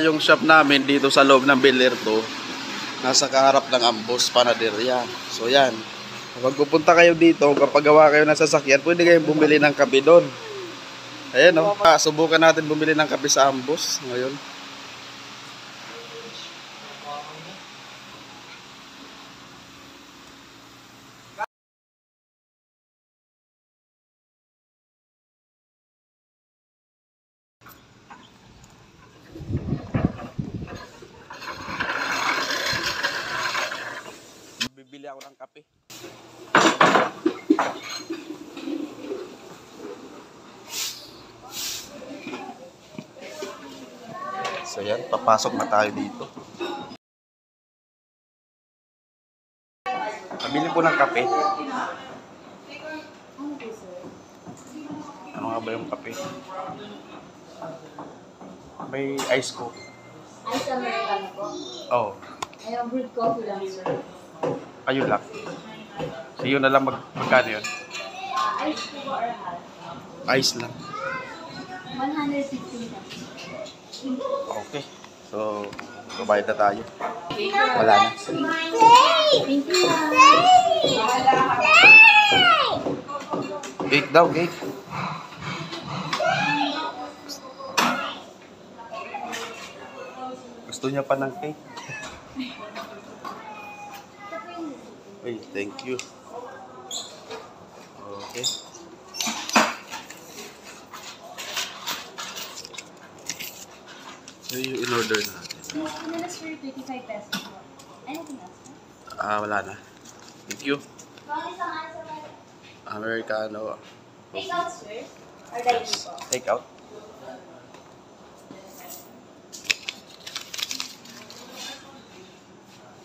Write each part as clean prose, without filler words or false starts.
Yung shop namin dito sa loob ng Belerto, nasa kaharap ng Ambos Panaderia. So yan, kapag pupunta kayo dito, kapag gawa kayo ng sasakyan, pwede kayong bumili ng kape doon. Ayan o, subukan natin bumili ng kape sa Ambos ngayon. Bibili ako ng kape. So yan, papasok na tayo dito. Pabili po ng kape. Ano nga ba yung kape? May ice coffee. Ice Americano po? Oo. Ayun, brewed coffee lang, sir. Ayun lang. So yun na lang magkano yun? Ice po ba or hot? Ice lang. 160 lang. Okay. So, babayad na tayo. Wala na. Thank you. Cake daw, cake. Gusto niya pa ng cake. Hey, thank you. Okay. So, yung in-order natin. Vanilla sir, 25 pesos po. Anything else? Wala na. Thank you. Americano. Take out, sir? Or dining po? Take out.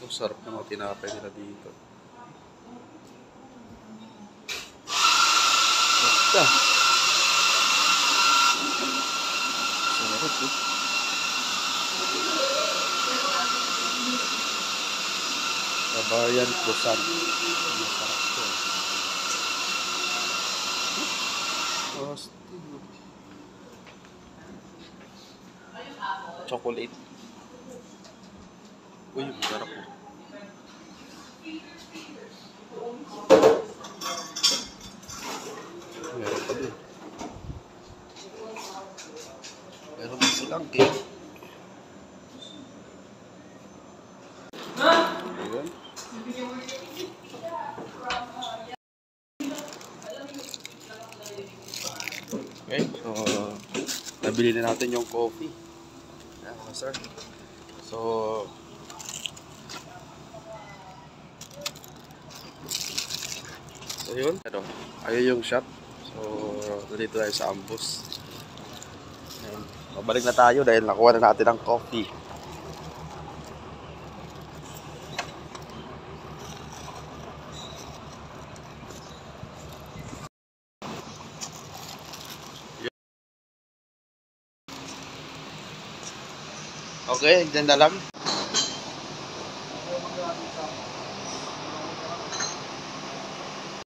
Oh, sarap ng mga tinapay nila dito. Basta. Sarap eh. Bavarian croissant. Masarap to. Chocolate. Uy, masarap po. Meron pa din. Meron din silang cake. Ayan. Okay, so nabili na natin yung coffee. Ayan, sir. So yun, ayun yung shop. So dito tayo sa Ambos. Ayan. Mabalik na tayo dahil nakuha na natin ang coffee. Okay, dyan na lang.